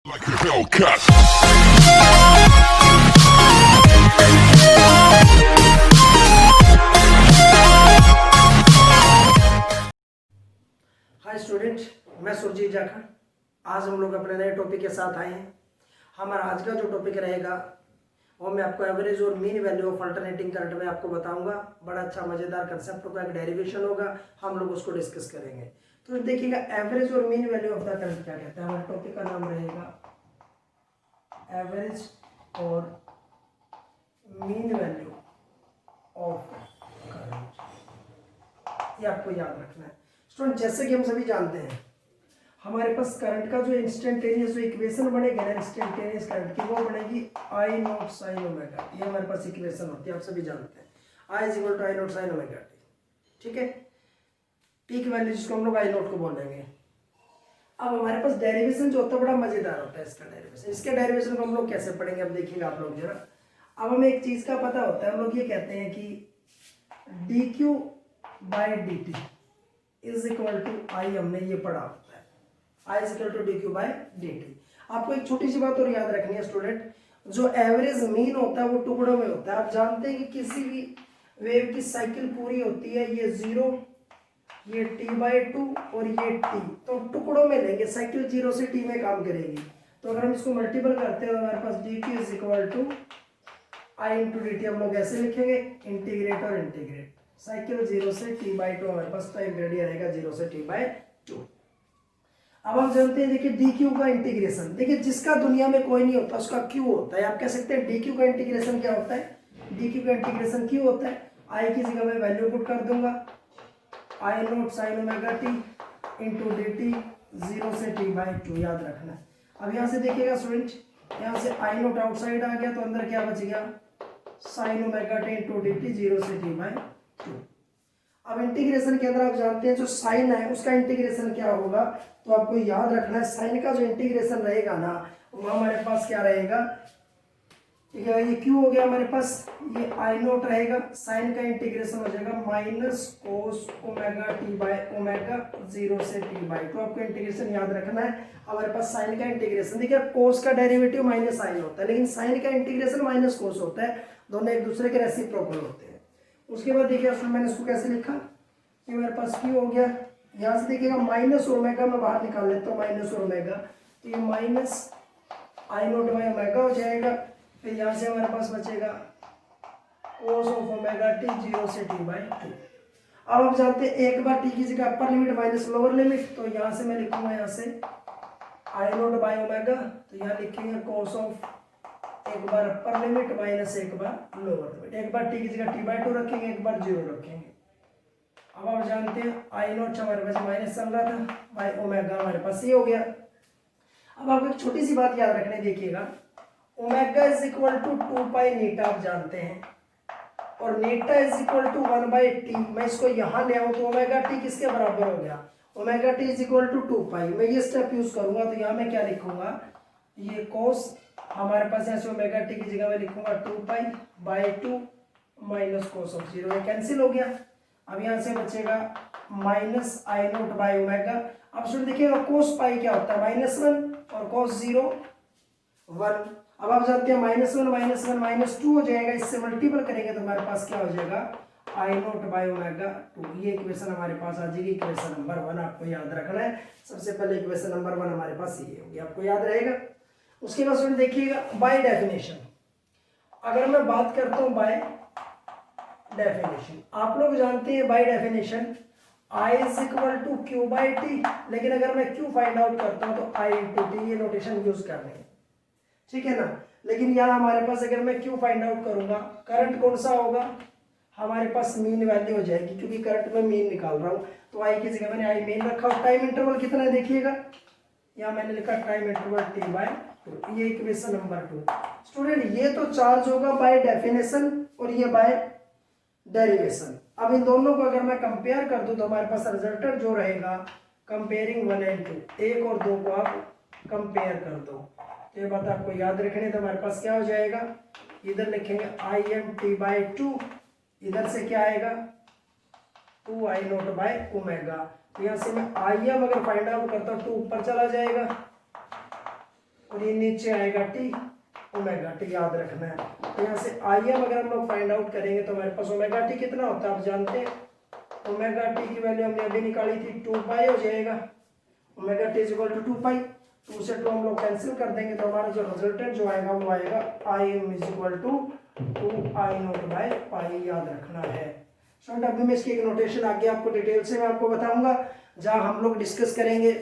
Like a Hellcat. Hi student, मैं सुरजीत जाखड़। आज हम लोग अपने नए टॉपिक के साथ आए हैं। हमारा आज का जो टॉपिक रहेगा वो मैं आपको एवरेज और mean value of alternating current में आपको बताऊंगा। बड़ा अच्छा मज़ेदार कंसेप्ट का एक डेरिवेशन होगा, हम लोग उसको डिस्कस करेंगे। तो देखिएगा, एवरेज और mean value of the current क्या कहता है। हमारे टॉपिक का नाम रहेगा एवरेज और मीन वैल्यू ऑफ करंट। ये आपको याद रखना है स्टूडेंट। जैसे कि हम सभी जानते हैं, हमारे पास करंट का जो इंस्टेंटेनियस जो इक्वेशन बनेगी ना इंस्टेंटेनियस करंट की, वो बनेगी आई नॉट साइन ओमेगा। ये हमारे पास इक्वेशन होती है, आप सभी जानते हैं। I is equal to I naught sine omega T. ठीक है, टी की वैल्यू जिसको हम लोग आई नॉट को बोलेंगे। अब हमारे पास डेरिवेशन जो होता है बड़ा मजेदार होता है इसका डेरिवेशन। इसके डेरिवेशन को हम लोग कैसे पढ़ेंगे, अब देखिएगा आप लोग जरा। अब हमें एक चीज का पता होता है, हम लोग ये कहते हैं कि D Q by D T is equal to I, हमने ये पढ़ा होता है I is equal to D Q by D T. आपको एक छोटी सी बात और याद रखनी है स्टूडेंट, जो एवरेज मीन होता है वो टुकड़ों में होता है। आप जानते हैं कि किसी भी वेव की साइकिल पूरी होती है, ये 0, ये t/2 और ये t, तो टुकड़ों में लेंगे। साइकिल 0 से t में काम करेगी। तो अगर हम इसको मल्टीपल करते हैं तो हमारे पास D Q is equal to I into D T. हम लोग ऐसे लिखेंगे, इंटीग्रेट और इंटीग्रेट। साइकिल 0 से t/2 हमारे पास टाइम पीरियड रहेगा 0 से t/2। अब हम जानते हैं, देखिए डी क्यू का इंटीग्रेशन, देखिए जिसका दुनिया में कोई नहीं होता उसका क्यू होता है। आप कह सकते हैं डी क्यू का इंटीग्रेशन क्या होता है, डी क्यू का इंटीग्रेशन क्यू होता है। आई की जगह मैं वैल्यू पुट कर दूंगा, I naught sine omega T into D T 0 से t/2, याद रखना है। अब यहाँ से देखिएगा स्टूडेंट, यहाँ से आई नॉट आउटसाइड आ गया तो अंदर क्या बच गया, sign omega T into D T 0 से t/2। अब इंटीग्रेशन के अंदर आप जानते हैं जो साइन है उसका इंटीग्रेशन क्या होगा, तो आपको याद रखना है साइन का जो इंटीग्रेशन रहेगा ना वो हमारे पास क्या रहेगा, ये क्यू हो गया हमारे पास, ये आई नोट रहेगा, साइन का इंटीग्रेशन हो जाएगा minus cos omega T by omega 0 से t/2। आपको इंटीग्रेशन याद रखना है। हमारे पास साइन का इंटीग्रेशन, देखिए कोस का डेरिवेटिव माइनस साइन होता है, लेकिन साइन का इंटीग्रेशन माइनस कोस होता है। दोनों एक दूसरे के रेसिप्रोकल होते हैं। उसके बाद देखिए उसमें मैंने इसको कैसे लिखा, ये मेरे पास क्यू हो गया। यहाँ से देखिएगा माइनस ओमेगा में बाहर निकाल लेता हूँ, माइनस ओमेगा, तो ये minus I note by omega हो जाएगा। फिर यहाँ से हमारे पास बचेगा कोस ऑफ ओमेगा टी 0 से t/2। अब आप जानते हैं एक बार टी की जगह upper limit minus lower limit, तो यहाँ से मैं लिखूंगा यहाँ से आई नोट बाई ओमेगा, तो यहाँ लिखेंगे कोस ऑफ एक बार अपर लिमिट माइनस एक बार लोअर लिमिट। एक बार टी की जगह t/2 रखेंगे, एक बार 0 रखेंगे। अब आप जानते हैं आई नोट हमारे पास माइनस चल रहा था, बाई ओमेगा हमारे पास ये हो गया। अब आपको एक छोटी सी बात याद रखने, देखिएगा ओमेगा इज इक्वल टू 2 नीटा आप जानते हैं, और नीटा इज इक्वल टू 1/t। मैं इसको यहाँ ले आऊँ तो ओमेगा टी किसके बराबर हो गया, omega T is equal to 2 मैं ये स्टेप यूज करूंगा तो यहाँ मैं क्या लिखूंगा, ये कोस हमारे पास यहाँ से ओमेगा टी की जगह मैं लिखूंगा 2 माइनस कोस ऑफ 0, ये कैंसिल हो गया। अब यहाँ से बचेगा minus I note by omega. अब सुन देखिएगा कोस पाई क्या होता है, -1 और कोस 0 1। अब आप जानते हैं -1 -2 हो जाएगा, इससे मल्टीपल करेंगे तो हमारे पास क्या हो जाएगा, आई नोट बाई ओमेगा 2। ये इक्वेशन हमारे पास आ जाएगी, इक्वेशन नंबर 1 आपको याद रखना है। सबसे पहले इक्वेशन नंबर 1 हमारे पास ये होगी, आपको याद रहेगा। उसके बाद स्टूडेंट देखिएगा बाय डेफिनेशन, अगर मैं बात करता हूं बाय डेफिनेशन, आप लोग जानते हैं by definition I is equal to Q by T, लेकिन अगर मैं क्यू फाइंड आउट करता हूं तो I इंटू टी, ये नोटेशन यूज कर रहे हैं, ठीक है ना। लेकिन यहाँ हमारे पास अगर मैं क्यू फाइंड आउट करूंगा, करंट कौन सा होगा, हमारे पास मीन वैल्यू हो जाएगी, क्योंकि करंट में मीन निकाल रहा हूं, तो आई की जगह मैंने आई मीन रखा। टाइम इंटरवल कितना है देखिएगा, यहाँ मैंने लिखा टाइम इंटरवल t/2, ये इक्वेशन नंबर 2। स्टूडेंट ये तो चार्ज होगा बाय डेफिनेशन और ये बाय डेरिवेशन। अब इन दोनों को अगर मैं कंपेयर कर दूं तो हमारे पास रिजल्टेंट जो रहेगा, कंपेयरिंग 1 एंड 2, 1 और 2 को आप कंपेयर कर दो, तो ये बात आपको याद रखनी। तो हमारे पास क्या हो जाएगा, इधर लिखेंगे आई एम t/2, इधर से क्या आएगा 2 आई नोट बाय ओमेगा। तो यहाँ से मैं आई एम अगर फाइंड आउट करता हूँ 2 ऊपर चला जाएगा, और ये नीचे आएगा टी ओमेगा टी, याद रखना है। तो यहाँ से आई एम अगर हम लोग फाइंड आउट करेंगे तो हमारे पास ओमेगा टी कितना होता है आप जानते हैं। ओमेगा टी की वैल्यू हमने अभी निकाली थी 2 पाई हो जाएगा। Omega T is equal to 2 pi, 2 से 2 हम लोग कैंसिल कर देंगे तो हमारा जो रिजल्टेंट जो आएगा वो आएगा I M is equal to 2 I naught by pi, याद रखना है। स्टूडेंट अभी मैं इसकी एक नोटेशन आगे आपको डिटेल से मैं आपको बताऊंगा जहां हम लोग डिस्कस करेंगे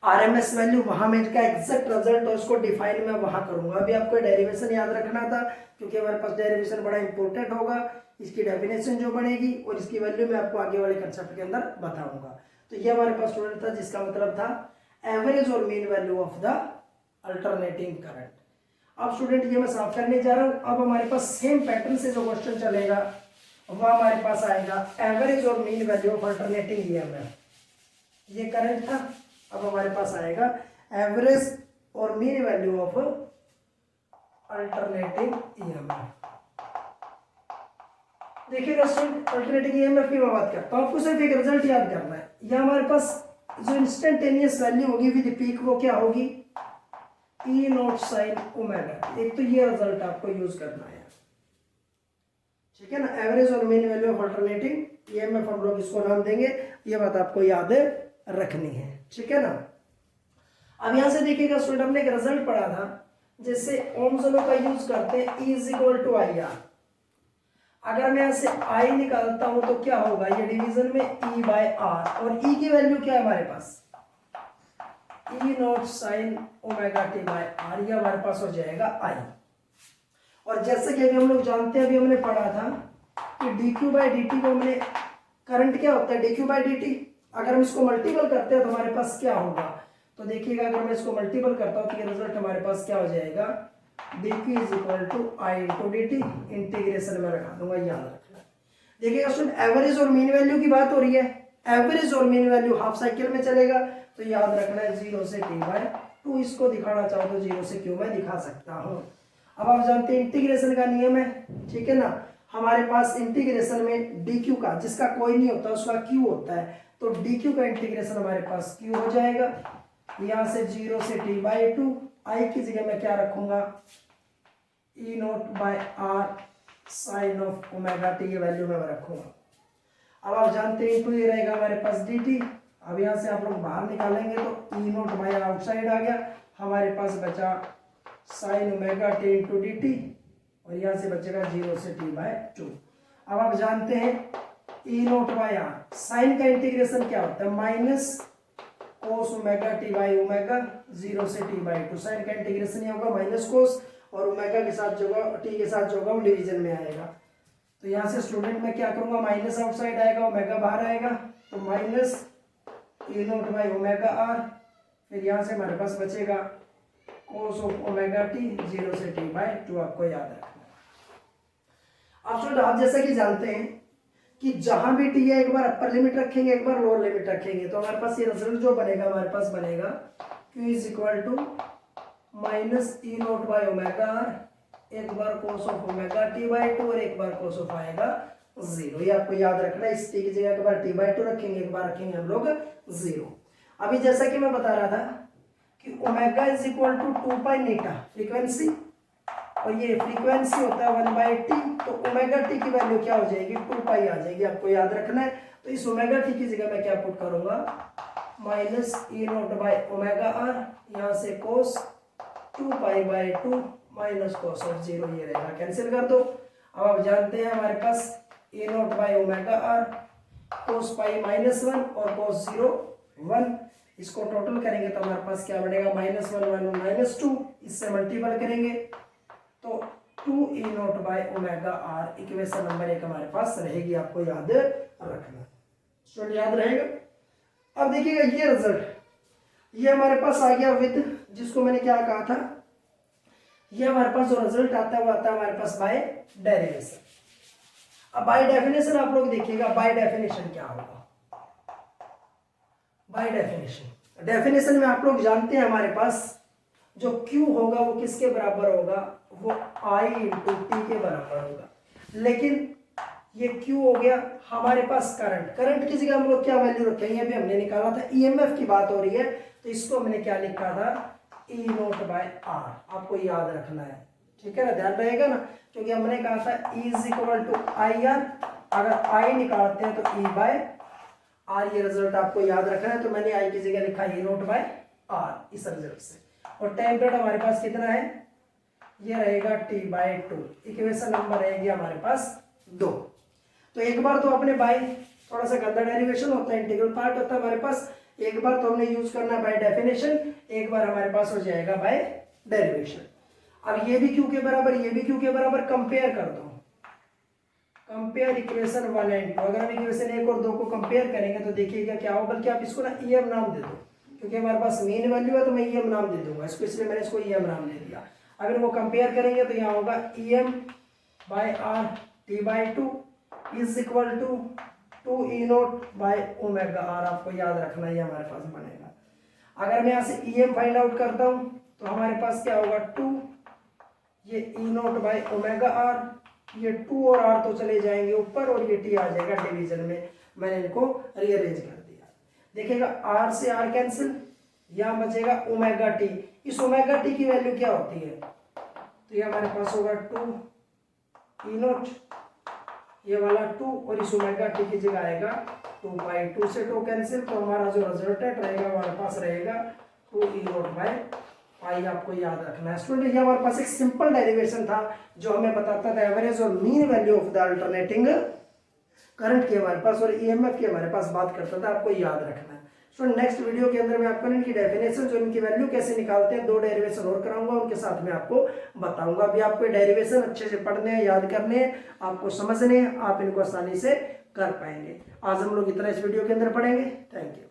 आरएमएस वैल्यू, वहां में इसका एग्जैक्ट रिजल्ट और उसको डिफाइन मैं वहां करूंगा। अभी आपको डेरिवेशन याद रखना था क्योंकि हमारे पास डेरिवेशन बड़ा इंपॉर्टेंट होगा, इसकी डेफिनेशन जो बनेगी और इसकी वैल्यू मैं आपको आगे वाले कंसेप्ट के अंदर बताऊंगा। तो ये हमारे पास स्टूडेंट था जिसका मतलब था एवरेज और mean value of the alternating current. अब स्टूडेंट ये मैं साफ करने जा रहा हूं। अब हमारे पास सेम पैटर्न से जो क्वेश्चन चलेगा वह हमारे पास आएगा एवरेज और mean value of alternating EMF. ये करंट था, अब हमारे पास आएगा एवरेज और mean value of alternating EMF. देखिएगा स्टूडेंट अल्टरनेटिंग ईएमएफ की मैं बात करता हूं, आपको सिर्फ एक रिजल्ट याद करना है। यह हमारे पास जो इंस्टेंटेनियस वैल्यू होगी विद पीक वो क्या होगी, ई नॉट साइन ओमेगा। एक तो ये रिजल्ट आपको यूज करना है, ठीक है ना। एवरेज और mean value of alternating EMF हम लोग इसको नाम देंगे, ये बात आपको याद रखनी है, ठीक है ना। अब यहां से देखिएगा स्टूडेंट हमने एक रिजल्ट पढ़ा था जैसे ओम्स लॉ का यूज करते हैं, E is equal to I R. अगर मैं यहां से I निकालता हूं तो क्या होगा, ये डिवीजन में E बाय आर, और E की वैल्यू क्या है हमारे पास, E naught sine omega T by R, ये हमारे पास हो जाएगा I। और जैसे कि अभी हम लोग जानते हैं, अभी हमने पढ़ा था कि dq बाई dt को हमने करंट क्या होता है dq बाई dt, अगर हम इसको मल्टीपल करते हैं तो हमारे पास क्या होगा, तो देखिएगा अगर मैं इसको मल्टीपल करता हूं तो ये रिजल्ट हमारे पास क्या हो जाएगा, dq is equal to I into D T, integration में रखा दूंगा, याद रखना। देखिएगा स्टूडेंट एवरेज और मीन वैल्यू की बात हो रही है, एवरेज और मीन वैल्यू हाफ साइकिल में चलेगा तो याद रखना है 0 से t बाय 2, इसको दिखाना चाहो तो 0 से q में दिखा सकता हूँ। अब आप जानते हैं इंटीग्रेशन का नियम है, ठीक है ना। हमारे पास इंटीग्रेशन में dq का, जिसका कोई नहीं होता उसका q होता है, तो dq का इंटीग्रेशन हमारे पास q हो जाएगा। यहाँ से 0 से t बाई 2, आई की जगह मैं क्या रखूंगा, E naught by R sine of omega T, ये वैल्यू मैं रखूंगा। अब आप जानते हैं 2 ये रहेगा हमारे पास डी टी। अब यहाँ से आप लोग बाहर निकालेंगे तो ई नोट बाय आउटसाइड आ गया, हमारे पास बचा sign omega T into D T, और यहाँ से बचेगा 0 से t बाय 2। अब आप जानते हैं ई नोट बाय आर, साइन का इंटीग्रेशन क्या होता है, minus cos omega T by omega 0 से t बाई 2, साइन का इंटीग्रेशन ही होगा माइनस कोस, और ओमेगा के साथ जो होगा टी के साथ जो होगा वो डिवीजन में आएगा। तो यहाँ से स्टूडेंट मैं क्या करूंगा, माइनस आउटसाइड आएगा, ओमेगा बाहर आएगा, तो minus E naught by omega R, फिर यहाँ से हमारे पास बचेगा कोस ऑफ ओमेगा टी 0 से t बाई 2, आपको याद रखना है। आप स्टूडेंट आप जैसा कि जानते हैं कि जहां भी टी है एक बार अपर लिमिट रखेंगे एक बार लोअर लिमिट रखेंगे, तो हमारे पास ये रिजल्ट जो बनेगा हमारे पास बनेगा q is equal to minus E naught by omega R, एक बार cos of omega T by 2 और एक बार कोस ऑफ आएगा 0, ये आपको याद रखना है। इस टी की जगह एक बार t बाई 2 रखेंगे, एक बार रखेंगे हम लोग 0। अभी जैसा कि मैं बता रहा था कि omega is equal to 2 pi नीटा फ्रीक्वेंसी, और ये फ्रीक्वेंसी होता है 1 बाई टी, तो ओमेगा टी की वैल्यू क्या हो जाएगी 2 पाई आ जाएगी, आपको याद रखना है। तो इस ओमेगा टी की जगह मैं क्या पुट करूंगा, minus E naught by omega R, यहाँ से cos 2 pi by 2 minus cos of 0, ये रहेगा, कैंसिल कर दो। अब आप जानते हैं हमारे पास E naught by omega R, cos pi minus 1 और कोस 0 1, इसको टोटल करेंगे तो हमारे पास क्या बनेगा, माइनस 1 1 माइनस 2, इससे मल्टीपल करेंगे तो 2 E naught by omega R, equation number 1 हमारे पास रहेगी, आपको याद रखना, स्टूडेंट याद रहेगा। अब देखिएगा ये रिजल्ट, ये हमारे पास आ गया विद, जिसको मैंने क्या कहा था, ये हमारे पास जो रिजल्ट आता है वो आता है हमारे पास बाय डेरिवेशन। अब बाय डेफिनेशन आप लोग देखिएगा, बाय डेफिनेशन क्या होगा, बाय डेफिनेशन में आप लोग जानते हैं हमारे पास जो Q होगा वो किसके बराबर होगा, वो I इंटू टी के बराबर होगा। लेकिन ये Q हो गया हमारे पास करंट की जगह हम लोग क्या वैल्यू रखेंगे, अभी हमने निकाला था EMF की बात हो रही है, तो इसको हमने क्या लिखा था, ई नोट बाय आर, आपको याद रखना है, ठीक है ना, ध्यान रहेगा ना, क्योंकि हमने कहा था E is equal to I R, अगर आई निकालते हैं तो ई बाय आर, ये रिजल्ट आपको याद रखना है। तो मैंने आई की जगह लिखा ई नोट बाय आर इस रिजल्ट से। और टेम्परेट हमारे पास कितना है, ये रहेगा टी बाय 2, इक्वेशन नंबर रहेगी हमारे पास 2। तो एक बार तो अपने बाय, थोड़ा सा गंदा डेरिवेशन होता है, इंटीग्रल पार्ट होता है हमारे पास, एक बार तो हमने यूज करना है बाय डेफिनेशन, एक बार हमारे पास हो जाएगा बाय डेरिवेशन। अब ये भी क्यू के बराबर, ये भी क्यू के बराबर, कंपेयर कर दो, कंपेयर इक्वेशन 1 एंड 2। अगर हम इक्वेशन 1 और 2 को कंपेयर करेंगे तो देखिएगा क्या हो, बल्कि आप इसको ना ईएम नाम दे दो, क्योंकि हमारे पास मीन वैल्यू है तो मैं ईएम नाम दे दूंगा इसको, इसलिए मैंने इसको ईएम नाम दे दिया। अगर इनको कंपेयर करेंगे तो यहाँ होगा E M by R T by 2 is equal to 2 E naught by omega R, आपको याद रखना है, हमारे पास बनेगा। अगर मैं यहाँ से ईएम फाइंड आउट करता हूँ तो हमारे पास क्या होगा 2, ये ई नोट बाय ओमेगा आर, ये 2 और आर तो चले जाएंगे ऊपर और ये टी आ जाएगा डिवीजन में, मैंने इनको रीअरेंज कर दिया। देखिएगा आर से आर कैंसिल, यहाँ बचेगा ओमेगा टी। इस ओमेगा टी की वैल्यू क्या होती है, तो ये हमारे पास होगा 2 ई नोट, ये वाला 2 और इस ओमेगा टी की जगह आएगा 2 से 2 कैंसिल, तो हमारा जो रिजल्टेंट रहेगा हमारे पास रहेगा 2 ई नोट बाय पाई, आपको याद रखना है स्टूडेंट। ये हमारे पास एक सिंपल डेरिवेशन था जो हमें बताता था एवरेज और mean value of the alternating current की हमारे पास, और ईएमएफ की हमारे पास बात करता था, आपको याद रखना है स्टूडेंट। नेक्स्ट वीडियो के अंदर मैं आपको इनकी डेफिनेशन जो इनकी वैल्यू कैसे निकालते हैं, 2 डेरिवेशन और कराऊंगा, उनके साथ में आपको बताऊंगा। अभी आपको डेरिवेशन अच्छे से पढ़ने हैं, याद करने हैं, आपको समझने हैं, आप इनको आसानी से कर पाएंगे। आज हम लोग इतना इस वीडियो के अंदर पढ़ेंगे। Thank you.